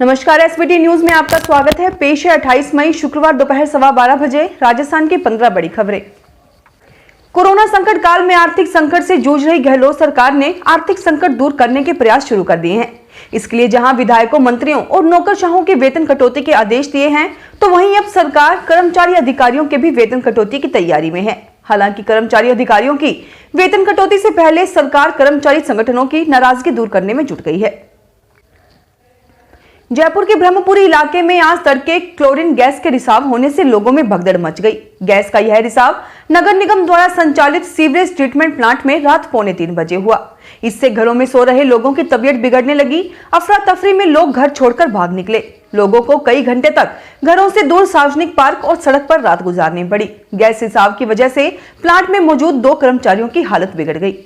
नमस्कार, SVT news में आपका स्वागत है। पेश है 28 मई शुक्रवार दोपहर 12:15 बजे राजस्थान की 15 बड़ी खबरें। कोरोना संकट काल में आर्थिक संकट से जूझ रही गहलोत सरकार ने आर्थिक संकट दूर करने के प्रयास शुरू कर दिए हैं। इसके लिए जहां विधायकों, मंत्रियों और नौकरशाहों के वेतन कटौती के आदेश दिए हैं, तो वहीं अब सरकार कर्मचारी अधिकारियों के भी वेतन कटौती की तैयारी में है। हालांकि कर्मचारी अधिकारियों की वेतन कटौती से पहले सरकार कर्मचारी संगठनों की नाराजगी दूर करने में जुट गई है। जयपुर के ब्रह्मपुरी इलाके में आज तड़के क्लोरीन गैस के रिसाव होने से लोगों में भगदड़ मच गई। गैस का यह रिसाव नगर निगम द्वारा संचालित सीवरेज ट्रीटमेंट प्लांट में रात 2:45 बजे हुआ। इससे घरों में सो रहे लोगों की तबीयत बिगड़ने लगी। अफरा तफरी में लोग घर छोड़कर भाग निकले। लोगों को कई घंटे तक घरों से दूर सार्वजनिक पार्क और सड़क पर रात गुजारनी पड़ी। गैस रिसाव की वजह से प्लांट में मौजूद 2 कर्मचारियों की हालत बिगड़ गई।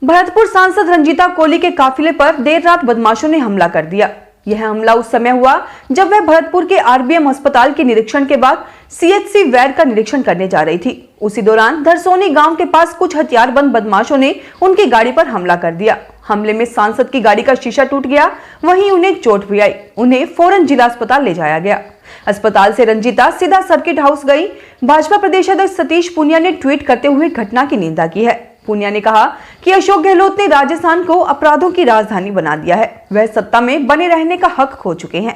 भरतपुर सांसद रंजीता कोली के काफिले पर देर रात बदमाशों ने हमला कर दिया। यह हमला उस समय हुआ जब वह भरतपुर के आरबीएम अस्पताल के निरीक्षण के बाद सीएचसी वैर का निरीक्षण करने जा रही थी। उसी दौरान धरसोनी गांव के पास कुछ हथियारबंद बदमाशों ने उनकी गाड़ी पर हमला कर दिया। हमले में सांसद की गाड़ी का शीशा टूट गया, वहीं उन्हें चोट भी आई। उन्हें फौरन जिला अस्पताल ले जाया गया। अस्पताल से रंजीता सीधा सर्किट हाउस गई। भाजपा प्रदेश अध्यक्ष सतीश पूनिया ने ट्वीट करते हुए घटना की निंदा की है। पूनिया ने कहा कि अशोक गहलोत ने राजस्थान को अपराधों की राजधानी बना दिया है। वह सत्ता में बने रहने का हक खो चुके हैं।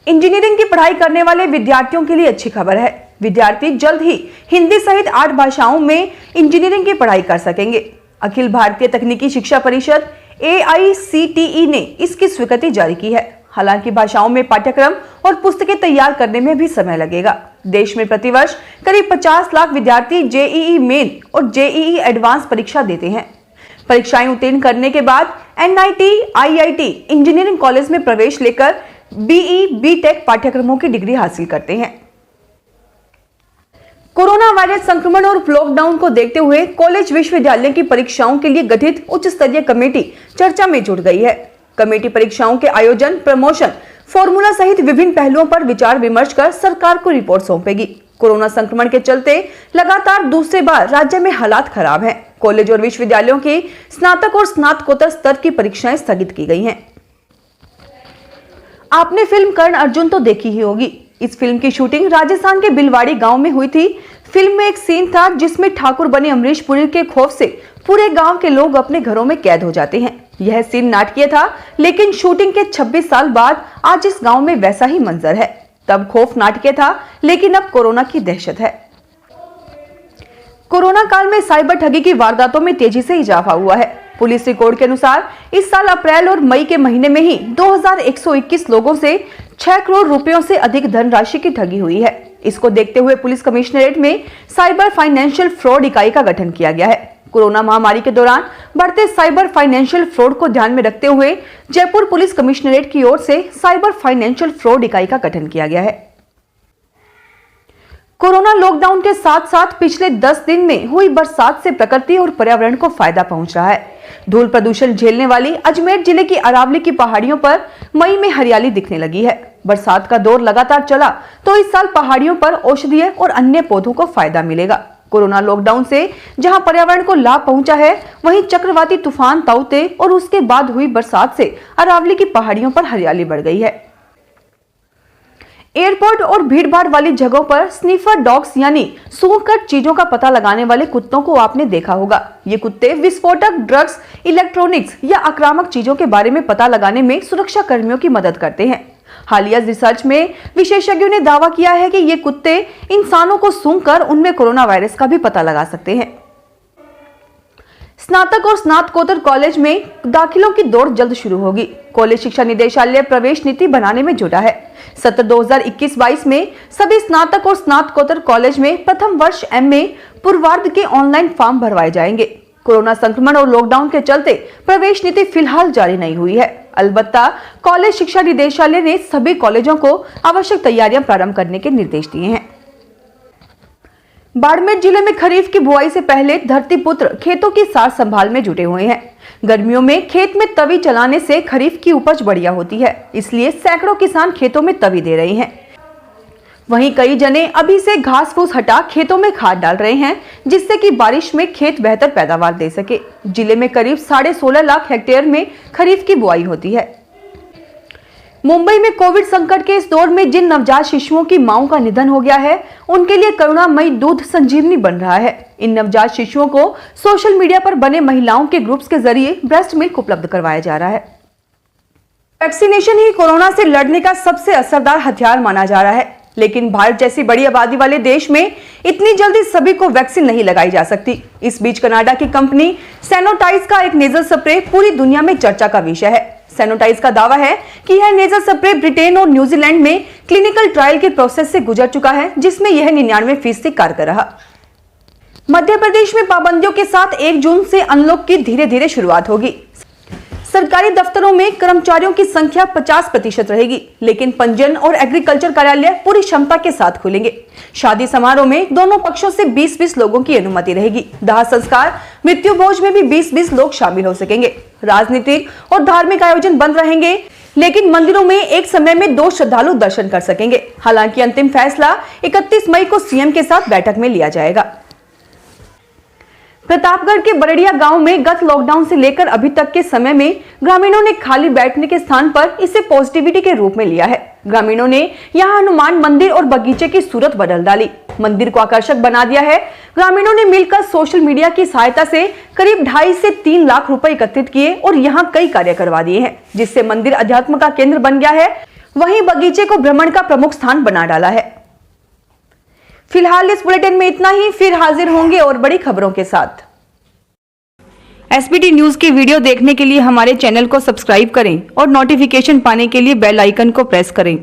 इंजीनियरिंग की पढ़ाई करने वाले विद्यार्थियों के लिए अच्छी खबर है। विद्यार्थी जल्द ही हिंदी सहित 8 भाषाओं में इंजीनियरिंग की पढ़ाई कर सकेंगे। अखिल भारतीय तकनीकी शिक्षा परिषद AICTE ने इसकी स्वीकृति जारी की है। हालांकि भाषाओं में पाठ्यक्रम और पुस्तकें तैयार करने में भी समय लगेगा। देश में प्रतिवर्ष करीब 50 लाख विद्यार्थी JEE मेन और JEE एडवांस परीक्षा देते हैं। परीक्षाएं उत्तीर्ण करने के बाद NIT, IIT इंजीनियरिंग कॉलेज में प्रवेश लेकर BE, BTech पाठ्यक्रमों की डिग्री हासिल करते हैं। कोरोना वायरस संक्रमण और लॉकडाउन को देखते हुए कॉलेज विश्वविद्यालय की परीक्षाओं के लिए गठित उच्च स्तरीय कमेटी चर्चा में जुट गई है। कमेटी परीक्षाओं के आयोजन, प्रमोशन, फॉर्मूला सहित विभिन्न पहलुओं पर विचार विमर्श कर सरकार को रिपोर्ट सौंपेगी। कोरोना संक्रमण के चलते लगातार दूसरी बार राज्य में हालात खराब हैं। कॉलेज और विश्वविद्यालयों की स्नातक और स्नातकोत्तर स्तर की परीक्षाएं स्थगित की गई हैं। आपने फिल्म कर्ण अर्जुन तो देखी ही होगी। इस फिल्म की शूटिंग राजस्थान के बिलवाड़ी गांव में हुई थी। फिल्म में एक सीन था जिसमें ठाकुर बने अमरीश पुरी के खौफ से पूरे गांव के लोग अपने घरों में कैद हो जाते हैं। यह सीन नाटकीय था, लेकिन शूटिंग के 26 साल बाद आज इस गांव में वैसा ही मंजर है। तब खौफ नाटकीय था, लेकिन अब कोरोना की दहशत है। कोरोना काल में साइबर ठगी की वारदातों में तेजी से इजाफा हुआ है। पुलिस रिकॉर्ड के अनुसार इस साल अप्रैल और मई के महीने में ही 2121 लोगों से 6 करोड़ रुपयों से अधिक धनराशि की ठगी हुई है। इसको देखते हुए पुलिस कमिश्नरेट में साइबर फाइनेंशियल फ्रॉड इकाई का गठन किया गया है। कोरोना महामारी के दौरान बढ़ते साइबर फाइनेंशियल फ्रॉड को ध्यान में रखते हुए जयपुर पुलिस कमिश्नरेट की ओर से साइबर फाइनेंशियल फ्रॉड इकाई का गठन किया गया है। कोरोना लॉकडाउन के साथ साथ पिछले 10 दिन में हुई बरसात से प्रकृति और पर्यावरण को फायदा पहुंच रहा है। धूल प्रदूषण झेलने वाली अजमेर जिले की अरावली की पहाड़ियों पर मई में हरियाली दिखने लगी है। बरसात का दौर लगातार चला तो इस साल पहाड़ियों पर औषधीय और अन्य पौधों को फायदा मिलेगा। कोरोना लॉकडाउन से जहां पर्यावरण को लाभ पहुंचा है, वहीं चक्रवाती तूफान ताउते और उसके बाद हुई बरसात से अरावली की पहाड़ियों पर हरियाली बढ़ गई है। एयरपोर्ट और भीड़भाड़ वाली जगहों पर स्नीफर डॉग्स यानी सूंघकर चीजों का पता लगाने वाले कुत्तों को आपने देखा होगा। ये कुत्ते विस्फोटक, ड्रग्स, इलेक्ट्रॉनिक्स या आक्रामक चीजों के बारे में पता लगाने में सुरक्षा कर्मियों की मदद करते हैं। हालिया रिसर्च में विशेषज्ञों ने दावा किया है कि ये कुत्ते इंसानों को सूंघकर उनमें कोरोना वायरस का भी पता लगा सकते हैं। स्नातक और स्नातकोत्तर कॉलेज में दाखिलों की दौड़ जल्द शुरू होगी। कॉलेज शिक्षा निदेशालय प्रवेश नीति बनाने में जुटा है। सत्र 2021-22 में सभी स्नातक और स्नातकोत्तर कॉलेज में प्रथम वर्ष MA पूर्वार्ध के ऑनलाइन फॉर्म भरवाए जाएंगे। कोरोना संक्रमण और लॉकडाउन के चलते प्रवेश नीति फिलहाल जारी नहीं हुई है। अलबत्ता कॉलेज शिक्षा निदेशालय ने सभी कॉलेजों को आवश्यक तैयारियां प्रारंभ करने के निर्देश दिए हैं। बाड़मेर जिले में खरीफ की बुआई से पहले धरतीपुत्र खेतों की सार संभाल में जुटे हुए हैं। गर्मियों में खेत में तवी चलाने से खरीफ की उपज बढ़िया होती है, इसलिए सैकड़ों किसान खेतों में तवी दे रहे हैं। वहीं कई जने अभी से घास फूस हटा खेतों में खाद डाल रहे हैं, जिससे कि बारिश में खेत बेहतर पैदावार दे सके। जिले में करीब 16.5 लाख हेक्टेयर में खरीफ की बुआई होती है। मुंबई में कोविड संकट के इस दौर में जिन नवजात शिशुओं की मांओं का निधन हो गया है, उनके लिए करुणामयी दूध संजीवनी बन रहा है। इन नवजात शिशुओं को सोशल मीडिया पर बने महिलाओं के ग्रुप्स के जरिए ब्रेस्ट मिल्क उपलब्ध करवाया जा रहा है। वैक्सीनेशन ही कोरोना से लड़ने का सबसे असरदार हथियार माना जा रहा है, लेकिन भारत जैसी बड़ी आबादी वाले देश में इतनी जल्दी सभी को वैक्सीन नहीं लगाई जा सकती। इस बीच कनाडा की कंपनी सैनोटाइज का एक नेजल स्प्रे पूरी दुनिया में चर्चा का विषय है। सैनोटाइज का दावा है कि यह नेजल स्प्रे ब्रिटेन और न्यूजीलैंड में क्लिनिकल ट्रायल के प्रोसेस से गुजर चुका है, जिसमें यह 99% कारगर रहा। मध्य प्रदेश में पाबंदियों के साथ 1 जून से अनलॉक की धीरे धीरे शुरुआत होगी। सरकारी दफ्तरों में कर्मचारियों की संख्या 50% रहेगी, लेकिन पंजीयन और एग्रीकल्चर कार्यालय पूरी क्षमता के साथ खुलेंगे। शादी समारोह में दोनों पक्षों से 20-20 लोगों की अनुमति रहेगी। दाह संस्कार, मृत्यु भोज में भी 20-20 लोग शामिल हो सकेंगे। राजनीतिक और धार्मिक आयोजन बंद रहेंगे, लेकिन मंदिरों में एक समय में 2 श्रद्धालु दर्शन कर सकेंगे। हालांकि अंतिम फैसला 31 मई को सीएम के साथ बैठक में लिया जाएगा। प्रतापगढ़ के बरड़िया गांव में गत लॉकडाउन से लेकर अभी तक के समय में ग्रामीणों ने खाली बैठने के स्थान पर इसे पॉजिटिविटी के रूप में लिया है। ग्रामीणों ने यहां हनुमान मंदिर और बगीचे की सूरत बदल डाली, मंदिर को आकर्षक बना दिया है। ग्रामीणों ने मिलकर सोशल मीडिया की सहायता से करीब 2.5 से 3 लाख रुपए एकत्रित किए और यहाँ कई कार्य करवा दिए हैं, जिससे मंदिर अध्यात्म का केंद्र बन गया है। वहीं बगीचे को भ्रमण का प्रमुख स्थान बना डाला है। फिलहाल इस बुलेटिन में इतना ही, फिर हाजिर होंगे और बड़ी खबरों के साथ। एसबीटी न्यूज के वीडियो देखने के लिए हमारे चैनल को सब्सक्राइब करें और नोटिफिकेशन पाने के लिए बेल आइकन को प्रेस करें।